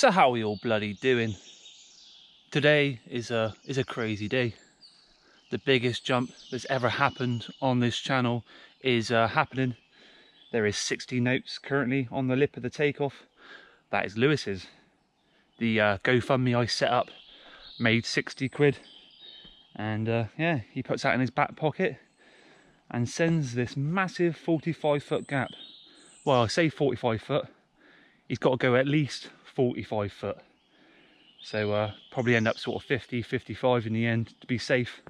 So how are we all bloody doing? Today is a crazy day. The biggest jump that's ever happened on this channel is happening. There is 60 notes currently on the lip of the takeoff. That is Lewis's. The GoFundMe I set up made 60 quid, and yeah, he puts that in his back pocket and sends this massive 45-foot gap. Well, I say 45 foot, he's got to go at least 45 foot. So probably end up sort of 50, 55 in the end to be safe.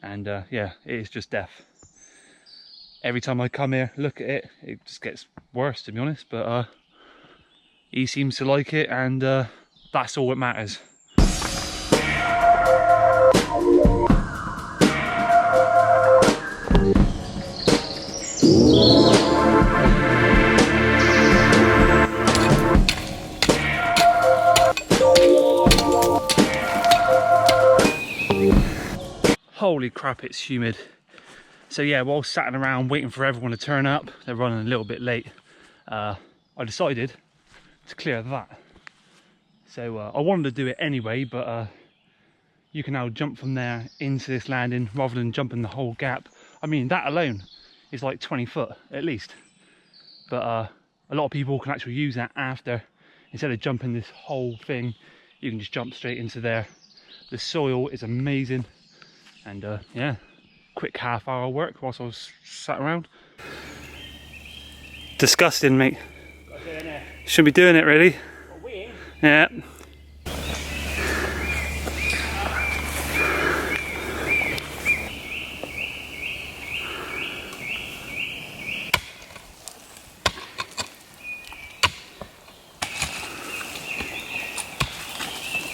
And yeah, it is just death. Every time I come here, look at it, it just gets worse, to be honest. But he seems to like it, and that's all that matters. Holy crap, it's humid. So yeah, while sat around waiting for everyone to turn up, they're running a little bit late, I decided to clear that. So I wanted to do it anyway, but you can now jump from there into this landing rather than jumping the whole gap. I mean, that alone is like 20 foot at least. But a lot of people can actually use that after. Instead of jumping this whole thing, you can just jump straight into there. The soil is amazing. And yeah, quick half-hour work whilst I was sat around. Disgusting, mate. Shouldn't be doing it, really. Yeah.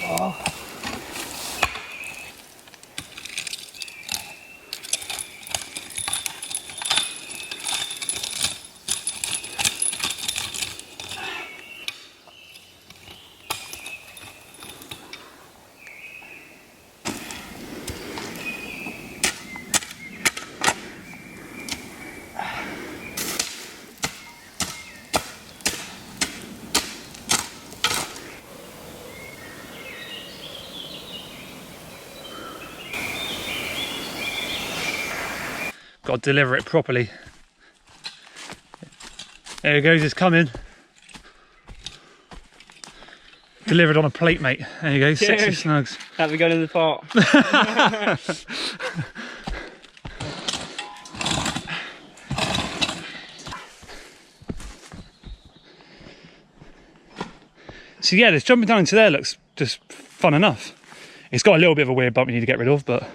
Oh. Got to deliver it properly. There it goes, it's coming. Delivered on a plate, mate. There you go, sexy snugs. Have we gone in the pot? So yeah, this jumping down into there looks just fun enough. It's got a little bit of a weird bump you need to get rid of, but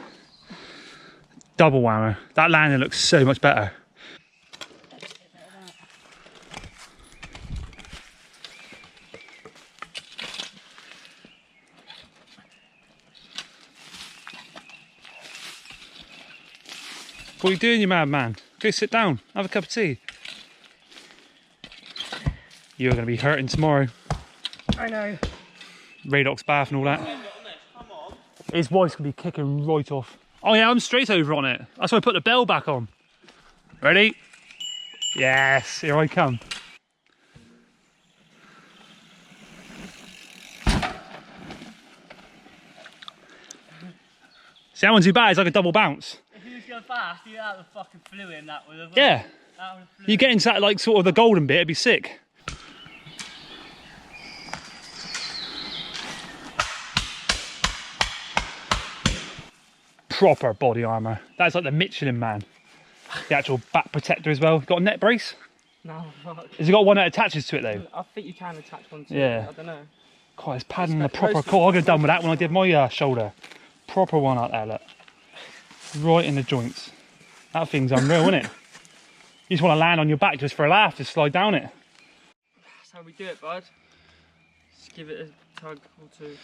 double whammer. That landing looks so much better. What are you doing, you mad man? Go sit down, have a cup of tea. You're going to be hurting tomorrow. I know. Radox bath and all that. His wife's going to be kicking right off. Oh yeah, I'm straight over on it. That's why I put the bell back on. Ready? Yes, here I come. See, that one's too bad, it's like a double bounce. If you was going fast, you out the fucking flew in that would have. Yeah. You get into that like sort of the golden bit, it'd be sick. Proper body armour. That's like the Michelin man. The actual back protector as well. Got a neck brace? No, fuck. Has it got one that attaches to it though? I think you can attach one to yeah. it. I don't know. God, it's padding the proper core. I could have done with that when I did my shoulder. Proper one out there, look. Right in the joints. That thing's unreal, isn't it? You just want to land on your back just for a laugh, just slide down it. That's how we do it, bud. Just give it a tug or two.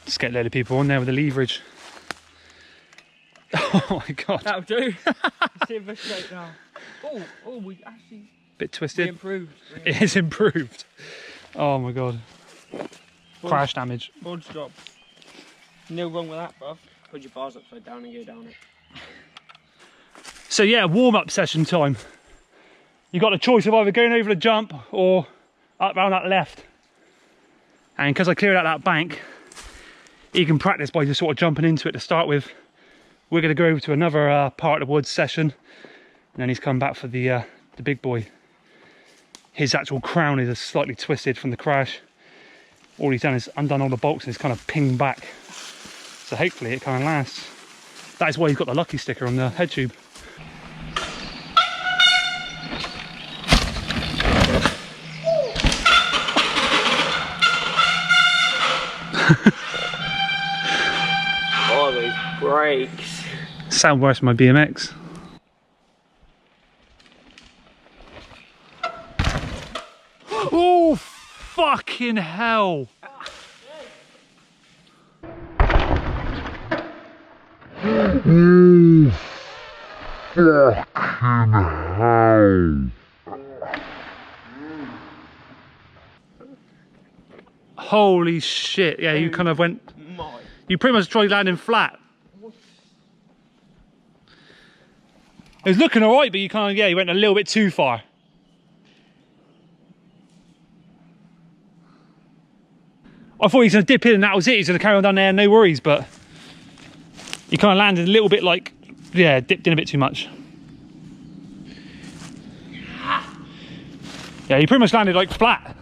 Just get a load of people on there with the leverage. Oh my god. That'll do. See if we're straight now. Oh, we actually... Bit twisted. Improved. It is improved. Oh my god. Crash damage. Board's drop. No wrong with that, bruv. Put your bars upside down and go down it. So yeah, warm-up session time. You got a choice of either going over the jump or up round that left. And because I cleared out that bank, he can practice by just sort of jumping into it to start with. We're going to go over to another part of the woods session, and then he's come back for the big boy. His actual crown is slightly twisted from the crash. All he's done is undone all the bolts and it's kind of pinged back. So hopefully it kind of lasts. That is why he's got the lucky sticker on the head tube. Oh, those brakes. Sound worse than my BMX. Oh, fucking hell. Holy shit. Yeah, you kind of went... You pretty much tried landing flat. It was looking alright, but you kind of, yeah, you went a little bit too far. I thought he was going to dip in and that was it. He's going to carry on down there, no worries, but he kind of landed a little bit like, yeah, dipped in a bit too much. Yeah, he pretty much landed like flat.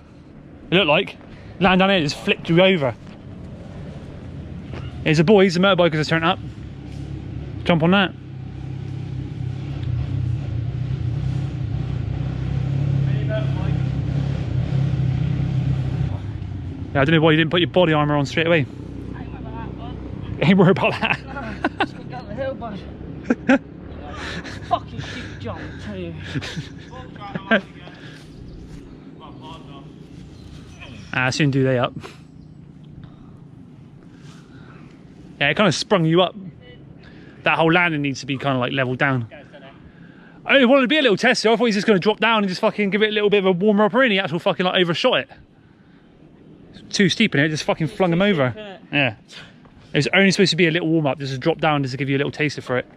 It looked like. Landed down there, just flipped you over. Here's the boys, the motorbikers have turned up. Jump on that. Yeah, I don't know why you didn't put your body armour on straight away. Ain't worried about that. Just go down the hill, bud. Fucking steep jump, I tell you. Soon do they up. Yeah, it kind of sprung you up. That whole landing needs to be kind of like leveled down. I only wanted to be a little test, so I thought he was just going to drop down and just fucking give it a little bit of a warmer up, and he actually fucking like overshot it. Too steep in it, just fucking flung him over. Yeah. It was only supposed to be a little warm up, just to drop down, just to give you a little taster for it.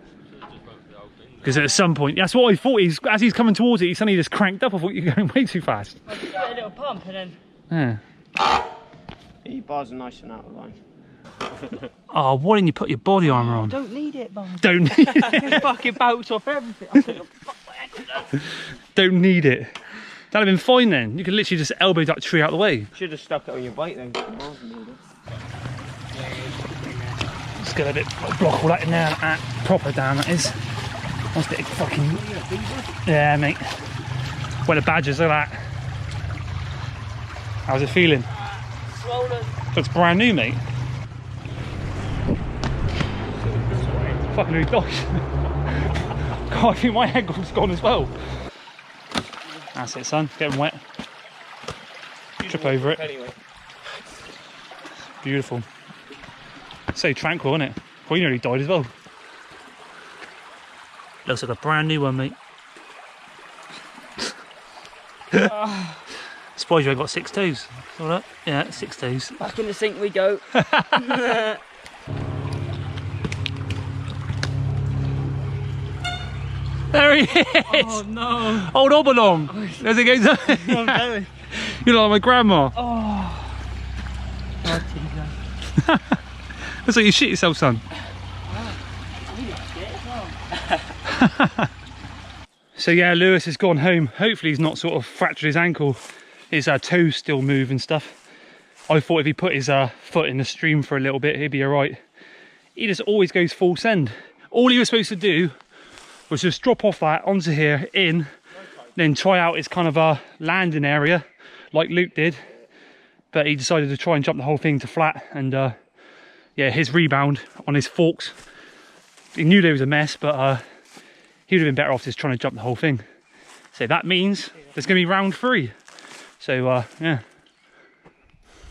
Because at some point, that's what I thought, as he's coming towards it, he suddenly just cranked up. I thought you were going way too fast. I just get a little pump and then... Yeah. Your bars are nice and out of line. Oh, why didn't you put your body armour on? Don't need it, bud. Don't need it. Just fucking bounce off everything. I think, fuck my ankle. Don't need it. That'd have been fine then. You could literally just elbow that tree out of the way. Should have stuck it on your bike then. Just get a bit, block all that in there, like that. Proper down, that is. Nice bit of fucking... Yeah, mate. Where the badgers are at. How's it feeling? Swollen. Looks brand new, mate. Fucking really dodge. God, I think my ankle's gone as well. That's it, son. Getting wet. Trip over it. Anyway. Beautiful. So tranquil, isn't it? Well, you nearly died as well. Looks like a brand new one, mate. Surprised you ain't got 6 toes. All right? Yeah, 6 toes. Back in the sink we go. There he is! Oh no! Old Obalong! There's it goes. I'm You look like my grandma. Oh. Oh, Looks like you shit yourself, son. So yeah, Lewis has gone home. Hopefully he's not sort of fractured his ankle. His toes still move and stuff. I thought if he put his foot in the stream for a little bit, he'd be alright. He just always goes full send. All he was supposed to do was just drop off that onto here, in, then try out his kind of a landing area, like Luke did. But he decided to try and jump the whole thing to flat, and yeah, his rebound on his forks, he knew there was a mess, but he would have been better off just trying to jump the whole thing. So that means there's going to be round 3. So yeah,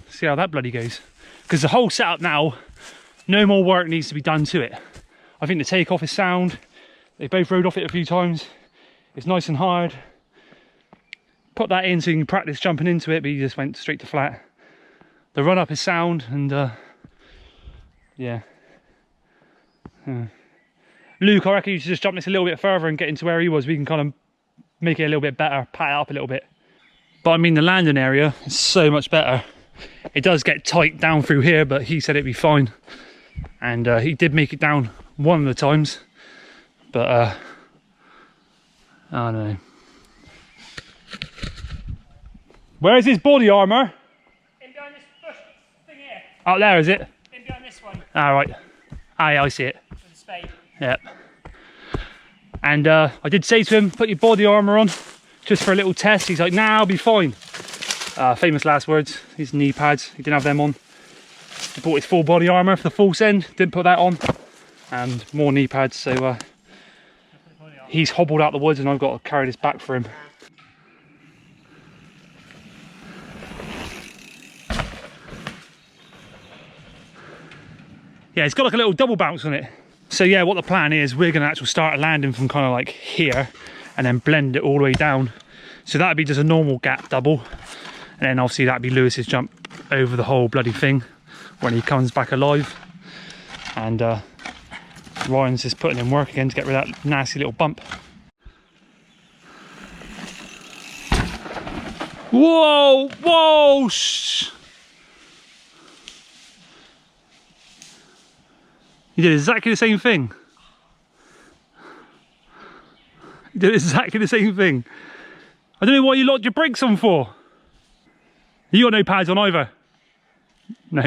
see how that bloody goes. Because the whole setup now, no more work needs to be done to it. I think the takeoff is sound. They both rode off it a few times. It's nice and hard. Put that in so you can practice jumping into it, but you just went straight to flat. The run up is sound, and yeah. Luke, I reckon you should just jump this a little bit further and get into where he was. We can kind of make it a little bit better, pat it up a little bit. But I mean, the landing area is so much better. It does get tight down through here, but he said it'd be fine. And he did make it down one of the times, but I don't know. Where's his body armour? In behind this bush thing here. Out there, is it? In behind this one. All right. Aye, I see it. With the spade. Yep. And I did say to him, put your body armour on, just for a little test. He's like, nah, I'll be fine. Famous last words, his knee pads, he didn't have them on. He bought his full body armour for the full send, didn't put that on. And more knee pads, so he's hobbled out the woods and I've got to carry this back for him. Yeah, it's got like a little double bounce on it. So yeah, what the plan is, we're going to actually start landing from kind of like here and then blend it all the way down. So that'd be just a normal gap double. And then obviously that'd be Lewis's jump over the whole bloody thing when he comes back alive. And Ryan's just putting in work again to get rid of that nasty little bump. Whoa, whoa, shh. You did exactly the same thing. You did exactly the same thing. I don't know what you locked your brakes on for. You got no pads on either. No.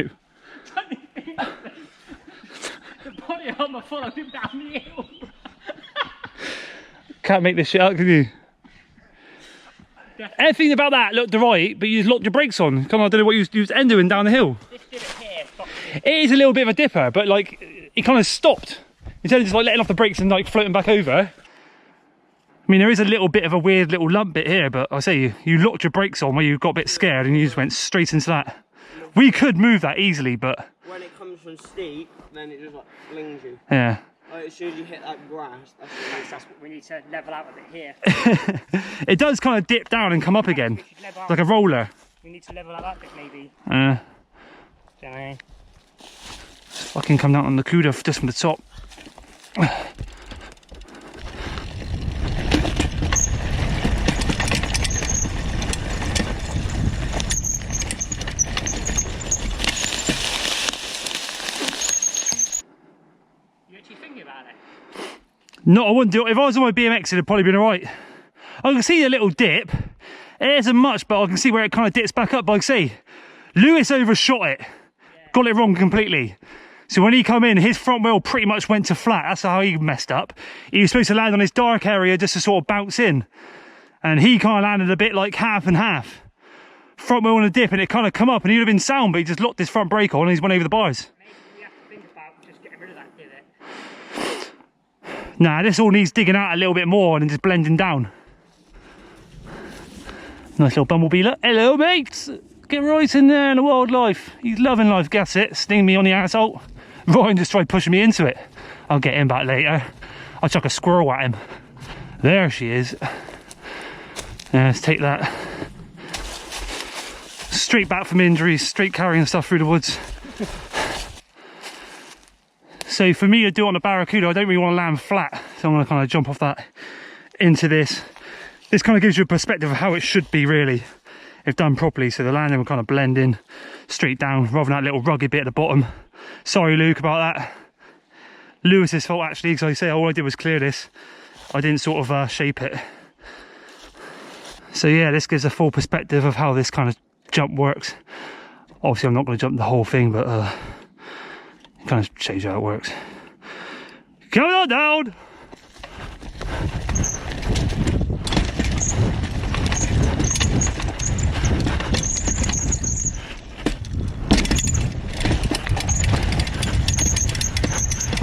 The body armour followed him down the hill. Can't make this shit up, can you? Everything about that looked right, but you just locked your brakes on. Come on, I don't know what you was doing down the hill. This did it here. It is a little bit of a dipper, but like, he kind of stopped. Instead of just like letting off the brakes and like floating back over. I mean, there is a little bit of a weird little lump bit here, but I say you locked your brakes on where you got a bit scared and you just went straight into that. We could move that easily, but... When it comes from steep, then it just like flings you. Yeah. Like, as soon as you hit that grass, That's what we need to level out a bit here. It does kind of dip down and come up again. It's like a roller. We need to level out that bit maybe. Don't know. Fucking come down on the CUDA just from the top. No, I wouldn't do it. If I was on my BMX, it'd probably been alright. I can see a little dip. It isn't much, but I can see where it kind of dips back up. But like I say, Lewis overshot it. Got it wrong completely. So when he come in, his front wheel pretty much went to flat. That's how he messed up. He was supposed to land on his dark area just to sort of bounce in. And he kind of landed a bit like half and half. Front wheel on a dip, and it kind of come up, and he'd have been sound, but he just locked his front brake on and he's went over the bars. Maybe we have to think about just getting rid of that divot. Nah, this all needs digging out a little bit more and just blending down. Nice little bumblebee, look. Hello, mates. Get right in there in the wildlife. He's loving life, guess it. Sting me on the asshole. Ryan just tried pushing me into it. I'll get him back later. I'll chuck a squirrel at him. There she is. Yeah, let's take that. Straight back from injuries, straight carrying stuff through the woods. So for me to do it on a Barracuda, I don't really want to land flat. So I'm going to kind of jump off that into this. This kind of gives you a perspective of how it should be really, if done properly. So the landing will kind of blend in straight down rather than that little rugged bit at the bottom. Sorry, Luke, about that. Lewis's fault actually, because I say all I did was clear this. I didn't sort of shape it. So yeah, this gives a full perspective of how this kind of jump works. Obviously I'm not going to jump the whole thing, but it kind of shows you how it works. Come on down!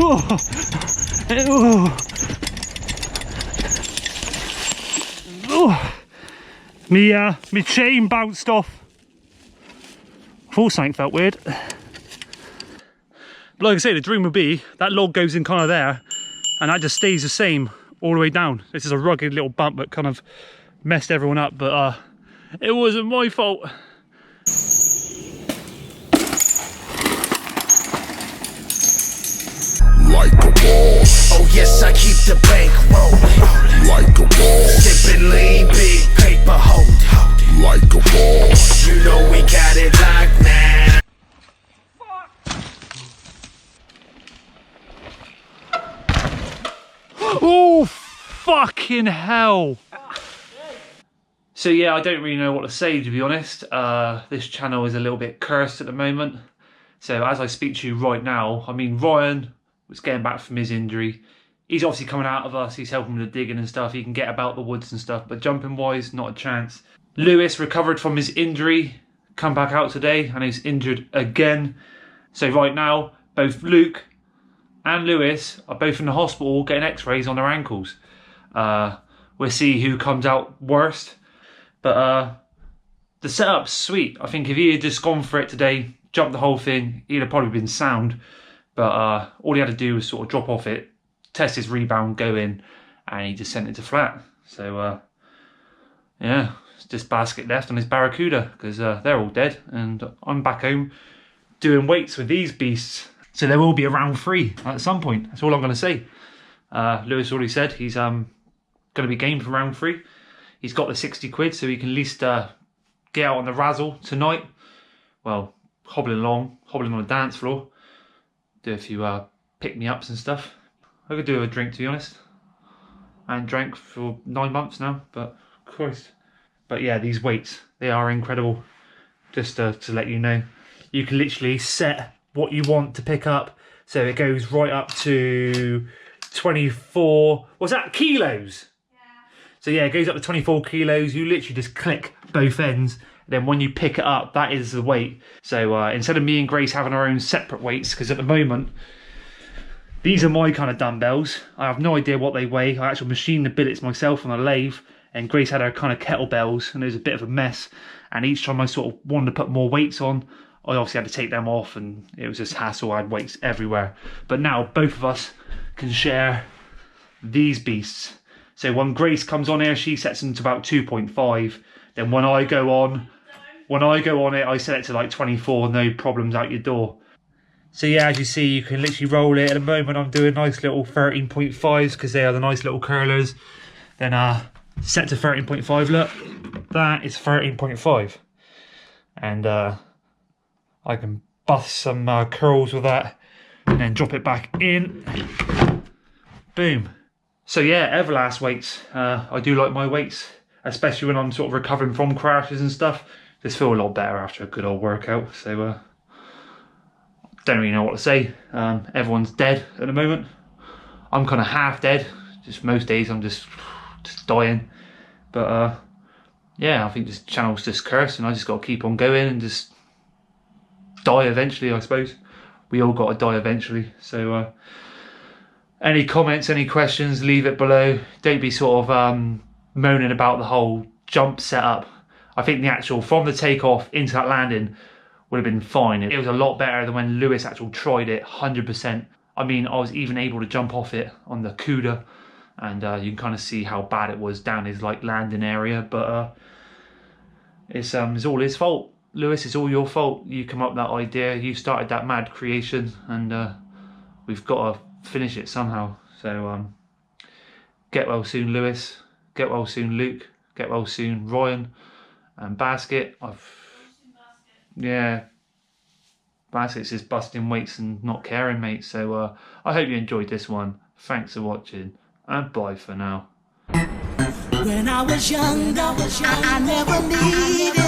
Oh. Oh. Oh. Me chain bounced off. Thought something felt weird. But like I say, the dream would be that log goes in kind of there and that just stays the same all the way down. This is a rugged little bump that kind of messed everyone up, but it wasn't my fault. Like a boss. Oh yes, I keep the bank rolling. Like a boss. Sipping lean, big paper hold. like a boss. You know we got it locked now. Oh, fucking hell. So yeah, I don't really know what to say, to be honest. This channel is a little bit cursed at the moment. So as I speak to you right now, I mean, Ryan was getting back from his injury. He's obviously coming out of us, he's helping with the digging and stuff. He can get about the woods and stuff, but jumping wise, not a chance. Lewis recovered from his injury, come back out today, and he's injured again. So right now, both Luke and Lewis are both in the hospital getting x-rays on their ankles. We'll see who comes out worst. But the setup's sweet. I think if he had just gone for it today, jumped the whole thing, he'd have probably been sound. But all he had to do was sort of drop off it, test his rebound, go in, and he just sent it to flat. So yeah, it's just Baskett left on his Barracuda, because they're all dead, and I'm back home doing weights with these beasts. So there will be a round 3 at some point. That's all I'm going to say. Lewis already said he's going to be game for round 3. He's got the 60 quid, so he can at least get out on the razzle tonight. Well, hobbling on the dance floor. Do a few pick-me-ups and stuff. I could do with a drink, to be honest. I haven't drank for 9 months now, but Christ. But yeah, these weights, they are incredible. Just to let you know. You can literally set what you want to pick up. So it goes right up to 24, what's that, kilos? So yeah, it goes up to 24 kilos. You literally just click both ends. Then when you pick it up, that is the weight. So instead of me and Grace having our own separate weights, because at the moment, these are my kind of dumbbells. I have no idea what they weigh. I actually machined the billets myself on a lathe, and Grace had her kind of kettlebells, and it was a bit of a mess. And each time I sort of wanted to put more weights on, I obviously had to take them off, and it was just hassle. I had weights everywhere. But now both of us can share these beasts. So when Grace comes on here, she sets them to about 2.5. Then when I go on it, I set it to like 24, no problems out your door. So yeah, as you see, you can literally roll it. At the moment, I'm doing nice little 13.5s because they are the nice little curlers. Then set to 13.5, look, that is 13.5. And I can bust some curls with that and then drop it back in. Boom. So yeah, Everlast weights. I do like my weights, especially when I'm sort of recovering from crashes and stuff. Just feel a lot better after a good old workout. So don't really know what to say. Everyone's dead at the moment. I'm kind of half dead. Just most days I'm just dying. But yeah, I think this channel's just cursed, and I just got to keep on going and just die eventually, I suppose. We all got to die eventually. So any comments, any questions, leave it below. Don't be sort of moaning about the whole jump setup. I think the actual, from the takeoff into that landing, would have been fine. It was a lot better than when Lewis actually tried it, 100%. I mean, I was even able to jump off it on the Cuda, and you can kind of see how bad it was down his like landing area. But it's all his fault. Lewis, it's all your fault. You come up with that idea, you started that mad creation, and we've got to finish it somehow. So get well soon, Lewis. Get well soon, Luke. Get well soon, Ryan. And Baskett. Yeah, Baskett's just busting weights and not caring, mate. So I hope you enjoyed this one. Thanks for watching, and bye for now. When I was young, I never needed